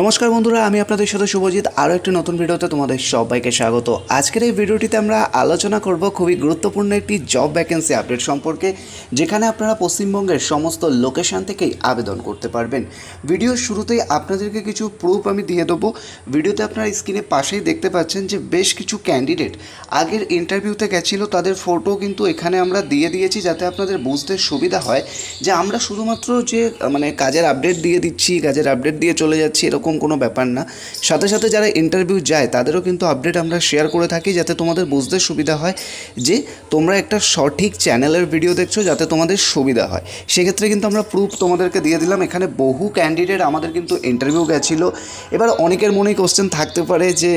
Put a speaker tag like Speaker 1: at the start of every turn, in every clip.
Speaker 1: নমস্কার বন্ধুরা, আমি আপনাদের সাথে শুভজিৎ। আরও একটি নতুন ভিডিওতে তোমাদের সবাইকে স্বাগত। আজকের এই ভিডিওটিতে আমরা আলোচনা করব খুবই গুরুত্বপূর্ণ একটি জব ভ্যাকেন্সি আপডেট সম্পর্কে, যেখানে আপনারা পশ্চিমবঙ্গের সমস্ত লোকেশন থেকেই আবেদন করতে পারবেন। ভিডিওর শুরুতেই আপনাদেরকে কিছু প্রুফ আমি দিয়ে দেবো। ভিডিওতে আপনারা স্ক্রিনে পাশেই দেখতে পাচ্ছেন যে বেশ কিছু ক্যান্ডিডেট আগের ইন্টারভিউতে গেছিলো, তাদের ফটো কিন্তু এখানে আমরা দিয়ে দিয়েছি, যাতে আপনাদের বুঝতে সুবিধা হয় যে আমরা শুধুমাত্র যে কাজের আপডেট দিয়ে দিচ্ছি, কাজের আপডেট দিয়ে চলে যাচ্ছি, এরকম কোনো ব্যাপার না। সাথে সাথে যারা ইন্টারভিউ যায় তাদেরও কিন্তু আপডেট আমরা শেয়ার করে থাকি, যাতে তোমাদের বুঝতে সুবিধা হয় যে তোমরা একটা সঠিক চ্যানেলের ভিডিও দেখছো, যাতে তোমাদের সুবিধা হয়। সেক্ষেত্রে কিন্তু আমরা প্রুফ তোমাদেরকে দিয়ে দিলাম। এখানে বহু ক্যান্ডিডেট আমাদের কিন্তু ইন্টারভিউ গেছিলো। এবার অনেকের মনেই কোশ্চেন থাকতে পারে যে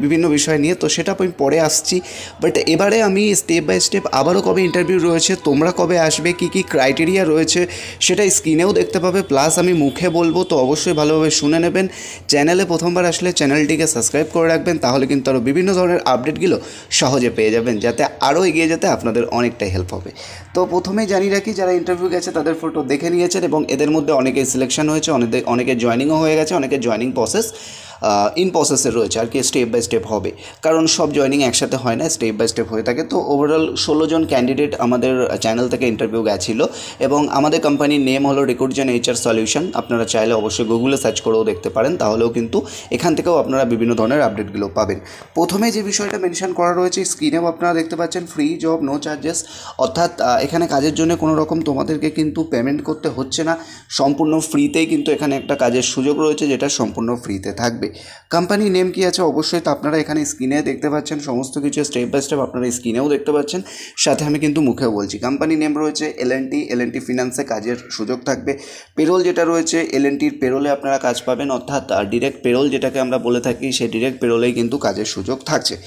Speaker 1: বিভিন্ন বিষয় নিয়ে, তো সেটা আমি পরে আসছি। বাট এবারে আমি স্টেপ বাই স্টেপ আবারও কবে ইন্টারভিউ রয়েছে, তোমরা কবে আসবে, কী কী ক্রাইটেরিয়া রয়েছে সেটা স্ক্রিনেও দেখতে পাবে, প্লাস আমি মুখে বলবো, তো অবশ্যই ভালোভাবে শুনে নেবেন। চ্যানেলে প্রথমবার আসলে চ্যানেলটিকে সাবস্ক্রাইব করে রাখবেন, তাহলে কিন্তু আরও বিভিন্ন ধরনের আপডেটগুলো সহজে পেয়ে যাবেন, যাতে আরও এগিয়ে যেতে আপনাদের অনেকটাই হেল্প হবে। তো প্রথমেই জানিয়ে রাখি, যারা ইন্টারভিউ গেছে তাদের ফটো দেখে নিয়েছেন এবং এদের মধ্যে অনেকের সিলেকশন হয়েছে, অনেকের জয়েনিংও হয়ে গেছে, অনেকের জয়েনিং প্রসেস ইন প্রসেসে রয়েছে আর কি, স্টেপ বাই স্টেপ হবে, কারণ সব জয়েনিং একসাথে হয় না, স্টেপ বাই স্টেপ হয়ে থাকে। তো ওভারঅল 16 জন ক্যান্ডিডেট আমাদের চ্যানেল থেকে ইন্টারভিউ গেছিলো এবং আমাদের কোম্পানির নেম হলো রিক্রুটজেন HR সলিউশন। আপনারা চাইলে অবশ্যই গুগলে সার্চ করেও দেখতে পারেন, তাহলেও কিন্তু এখান থেকেও আপনারা বিভিন্ন ধরনের আপডেটগুলো পাবেন। প্রথমে যে বিষয়টা মেনশন করা রয়েছে স্ক্রিনেও আপনারা দেখতে পাচ্ছেন, ফ্রি জব, নো চার্জেস, অর্থাৎ এখানে কাজের জন্য কোনো রকম তোমাদেরকে কিন্তু পেমেন্ট করতে হচ্ছে না, সম্পূর্ণ ফ্রিতেই কিন্তু এখানে একটা কাজের সুযোগ রয়েছে, যেটা সম্পূর্ণ ফ্রিতে থাকবে। কোম্পানি নেম কি আছে অবশ্যই তো আপনারা এখানে স্ক্রিনে দেখতে পাচ্ছেন, সমস্ত কিছু স্টেপ বাই স্টেপ আপনারা স্ক্রিনেও দেখতে পাচ্ছেন, সাথে আমি কিন্তু মুখেও বলছি। কোম্পানি নেম রয়েছে L&T ফিনান্সে কাজের সুযোগ থাকবে। পেরোল যেটা রয়েছে L&Tর পেরোলে আপনারা কাজ পাবেন, অর্থাৎ ডিরেক্ট পেরোল যেটাকে আমরা বলে থাকি, সেই ডিরেক্ট পেরোলেই কিন্তু কাজের সুযোগ থাকছে।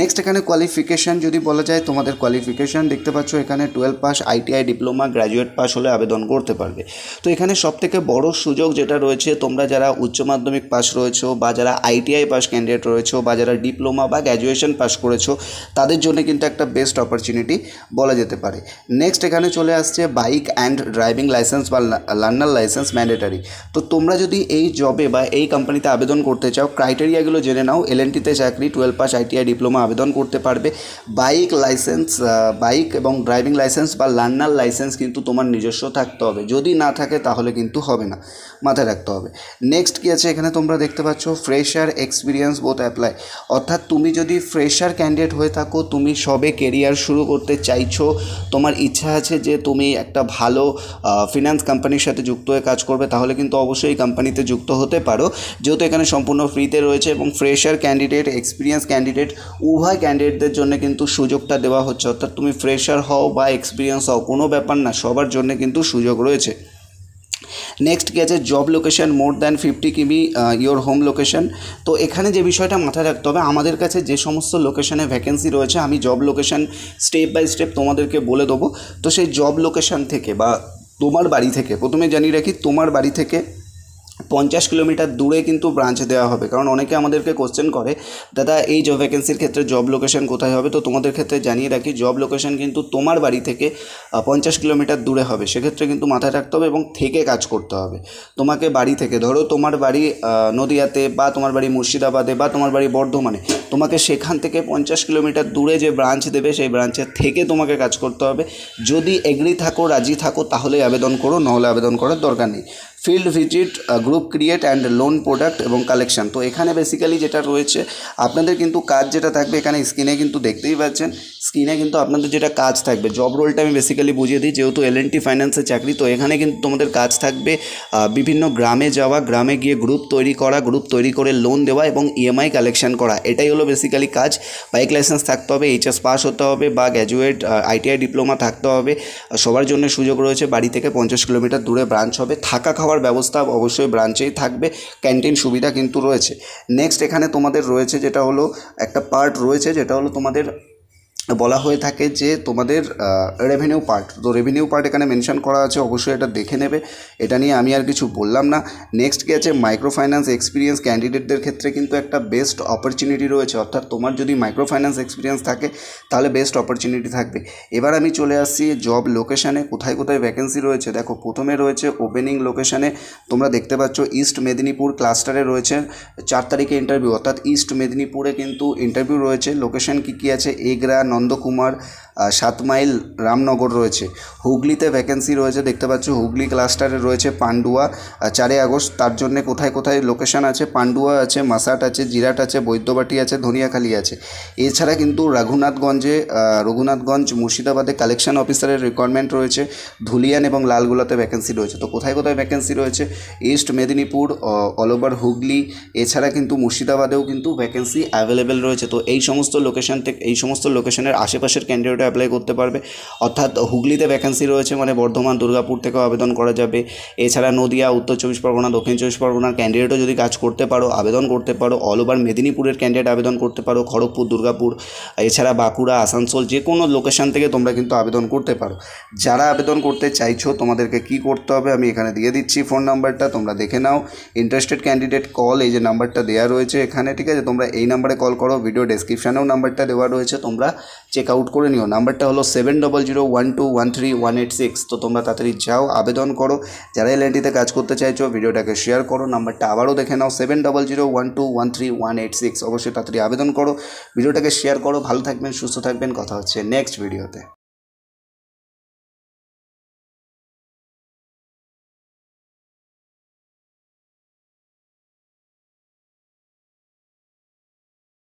Speaker 1: নেক্সট এখানে কোয়ালিফিকেশান যদি বলা যায়, তোমাদের কোয়ালিফিকেশান দেখতে পাচ্ছ এখানে 12 pass, ITI diploma, graduate pass হলে আবেদন করতে পারবে। তো এখানে সবথেকে বড় সুযোগ যেটা রয়েছে, তোমরা যারা উচ্চ মাধ্যমিক পাস রয়েছো, বা যারা ITI পাস ক্যান্ডিডেট রয়েছো, বা যারা ডিপ্লোমা বা গ্র্যাজুয়েশন পাস করেছো, তাদের জন্য কিন্তু একটা বেস্ট অপরচুনিটি বলা যেতে পারে। নেক্সট এখানে চলে আসছে বাইক অ্যান্ড ড্রাইভিং লাইসেন্স বা লার্নার লাইসেন্স ম্যান্ডেটারি। তো তোমরা যদি এই জবে বা এই কোম্পানিতে আবেদন করতে চাও, ক্রাইটেরিয়াগুলো জেনে নাও। L&Tতে চাকরি, 12 পাস, ITI ডিপ্লোমা আবেদন করতে পারবে। বাইক এবং ড্রাইভিং লাইসেন্স বা লার্নার লাইসেন্স কিন্তু তোমার নিজস্ব থাকতে হবে, যদি না থাকে তাহলে কিন্তু হবে না, মাথায় রাখতে হবে। নেক্সট কী আছে এখানে তোমরা দেখতে পাচ্ছ, ফ্রেশার এক্সপিরিয়েন্স বোথ অ্যাপ্লাই, অর্থাৎ তুমি যদি ফ্রেশার ক্যান্ডিডেট হয়ে থাকো, তুমি সবে কেরিয়ার শুরু করতে চাইছো, তোমার ইচ্ছা আছে যে তুমি একটা ভালো ফিনান্স কোম্পানির সাথে যুক্ত হয়ে কাজ করবে, তাহলে কিন্তু অবশ্যই এই কোম্পানিতে যুক্ত হতে পারো, যেহেতু এখানে সম্পূর্ণ ফ্রিতে রয়েছে। এবং ফ্রেশার ক্যান্ডিডেট, এক্সপিরিয়েন্স ক্যান্ডিডেট, উভয় ক্যান্ডিডেটদের জন্য কিন্তু সুযোগটা দেওয়া হচ্ছে, অর্থাৎ তুমি ফ্রেশার হও বা এক্সপিরিয়েন্স হও, কোনো ব্যাপার না, সবার জন্য কিন্তু সুযোগ রয়েছে। নেক্সট কী আছে, জব লোকেশন মোর দ্যান 50 কিমি ইয়োর হোম লোকেশন। তো এখানে যে বিষয়টা মাথায় রাখতে হবে, আমাদের কাছে যে সমস্ত লোকেশনে ভ্যাকেন্সি রয়েছে, আমি job location step by step তোমাদেরকে বলে দেবো। তো সেই জব লোকেশন থেকে বা তোমার বাড়ি থেকে, প্রথমে জানিয়ে রাখি, তোমার বাড়ি থেকে 50 কিলোমিটার দূরে কিন্তু ব্রাঞ্চ দেওয়া হবে, কারণ অনেকে আমাদেরকে কোশ্চেন করে, দাদা এই জব ভ্যাকেন্সির ক্ষেত্রে জব লোকেশন কোথায় হবে। তো তোমাদের ক্ষেত্রে জানিয়ে রাখি, জব লোকেশন কিন্তু তোমার বাড়ি থেকে 50 কিলোমিটার দূরে হবে। সেক্ষেত্রে কিন্তু মাথায় রাখতে হবে এবং থেকে কাজ করতে হবে। তোমাকে বাড়ি থেকে, ধরো তোমার বাড়ি নদিয়াতে, বা তোমার বাড়ি মুর্শিদাবাদে, বা তোমার বাড়ি বর্ধমানে, তোমাকে সেখান থেকে 50 কিলোমিটার দূরে যে ব্রাঞ্চ দেবে, সেই ব্রাঞ্চের থেকে তোমাকে কাজ করতে হবে। যদি এগ্রি থাকো, রাজি থাকো, তাহলেই আবেদন করো, নাহলে আবেদন করার দরকার নেই। Field visit, group create and loan product এবং কালেকশন। তো এখানে বেসিক্যালি যেটা রয়েছে, আপনাদের কিন্তু কাজ যেটা থাকবে, এখানে স্ক্রিনে কিন্তু দেখতেই পাচ্ছেন, স্ক্রিনে কিন্তু আপনাদের যেটা কাজ থাকবে, জব রোলটা আমি বেসিক্যালি বুঝিয়ে দিই, যেহেতু L&T ফাইন্যান্সের চাকরি, তো এখানে কিন্তু তোমাদের কাজ থাকবে বিভিন্ন গ্রামে যাওয়া, গ্রামে গিয়ে গ্রুপ তৈরি করা, গ্রুপ তৈরি করে লোন দেওয়া এবং EMI কালেকশন করা, এটাই হলো বেসিক্যালি কাজ। বাইক লাইসেন্স থাকতে হবে, HS পাস হতে হবে, বা গ্র্যাজুয়েট ITI ডিপ্লোমা থাকতে হবে। সবার জন্য সুযোগ রয়েছে। বাড়ি থেকে 50 কিলোমিটার দূরে ব্রাঞ্চ হবে। থাকা খাওয়ার ব্যবস্থা অবশ্যই ব্রাঞ্চেই থাকবে, ক্যান্টিন সুবিধা কিন্তু রয়েছে। নেক্সট এখানে তোমাদের রয়েছে যেটা হলো, একটা পার্ট রয়েছে যেটা হলো তোমাদের বলা হয়ে থাকে যে তোমাদের রেভিনিউ পার্ট, তো রেভিনিউ পার্ট এখানে মেনশন করা আছে, অবশ্যই এটা দেখে নেবে, এটা নিয়ে আমি আর কিছু বললাম না। নেক্সট কি আছে, মাইক্রো ফাইন্যান্স এক্সপিরিয়েন্স ক্যান্ডিডেটদের ক্ষেত্রে কিন্তু একটা বেস্ট অপরচুনিটি রয়েছে, অর্থাৎ তোমার যদি মাইক্রো ফাইন্যান্স এক্সপিরিয়েন্স থাকে তাহলে বেস্ট অপরচুনিটি থাকবে। এবার আমি চলে আসছি জব লোকেশানে, কোথায় কোথায় ভ্যাকেন্সি রয়েছে। দেখো প্রথমে রয়েছে ওপেনিং লোকেশানে, তোমরা দেখতে পাচ্ছ ইস্ট মেদিনীপুর ক্লাস্টারে রয়েছে 4 তারিখে ইন্টারভিউ, অর্থাৎ ইস্ট মেদিনীপুরে কিন্তু ইন্টারভিউ রয়েছে। লোকেশন কী আছে, এগরা, নন্দকুমার, 7 মাইল, রামনগর রয়েছে। হুগলিতে ভ্যাকেন্সি রয়েছে, দেখতে পাচ্ছ হুগলি ক্লাস্টারে রয়েছে পান্ডুয়া, 4 আগস্ট। তার জন্য কোথায় কোথায় লোকেশন আছে, পান্ডুয়া আছে, মাসাট আছে, জিরাট আছে, বৈদ্যবাটি আছে, ধনিয়াখালী আছে। এছাড়া কিন্তু রঘুনাথগঞ্জ মুর্শিদাবাদে কালেকশন অফিসারের রিকোয়ারমেন্ট রয়েছে, ধুলিয়ান এবং লালগোলাতে ভ্যাকেন্সি রয়েছে। তো কোথায় কোথায় ভ্যাকেন্সি রয়েছে, east Medinipur, all over Hooghly, এছাড়া কিন্তু মুর্শিদাবাদেও কিন্তু ভ্যাকেন্সি অ্যাভেলেবেল রয়েছে। তো এই সমস্ত লোকেশনের আশেপাশের ক্যান্ডিডেট অ্যাপ্লাই করতে পারবে, অর্থাৎ হুগলিতে ভ্যাকেন্সি রয়েছে মানে বর্ধমান, দুর্গাপুর থেকেও আবেদন করা যাবে। এছাড়া নদিয়া, উত্তর 24 পরগনা, দক্ষিণ 24 পরগনার ক্যান্ডিডেটও যদি কাজ করতে পারো, আবেদন করতে পারো। অল ওভার মেদিনীপুরের ক্যান্ডিডেট আবেদন করতে পারো, খড়গপুর, দুর্গাপুর, এছাড়া বাঁকুড়া, আসানসোল, যে কোনো লোকেশন থেকে তোমরা কিন্তু আবেদন করতে পারো। যারা আবেদন করতে চাইছো তোমাদেরকে কি করতে হবে আমি এখানে দিয়ে দিচ্ছি ফোন নাম্বারটা, তোমরা দেখে নাও। ইন্টারেস্টেড ক্যান্ডিডেট কল, এই যে নাম্বারটা দেওয়া রয়েছে এখানে, ঠিক আছে, তোমরা এই নাম্বারে কল করো। ভিডিও ডেসক্রিপশানেও নাম্বারটা দেওয়া রয়েছে, তোমরা চেক আউট করে নিও। নাম্বারটা হলো 7001213136। তো তোমরা তাড়াতাড়ি যাও, আবেদন করো। যারা এলএনটিতে কাজ করতে চাইছো ভিডিওটাকে শেয়ার করো। নাম্বারটা আবারও দেখে নাও, 7001213136। অবশ্যই তাড়াতাড়ি আবেদন করো, ভিডিওটাকে শেয়ার করো। ভালো থাকবেন, সুস্থ থাকবেন, কথা হচ্ছে নেক্সট ভিডিওতে।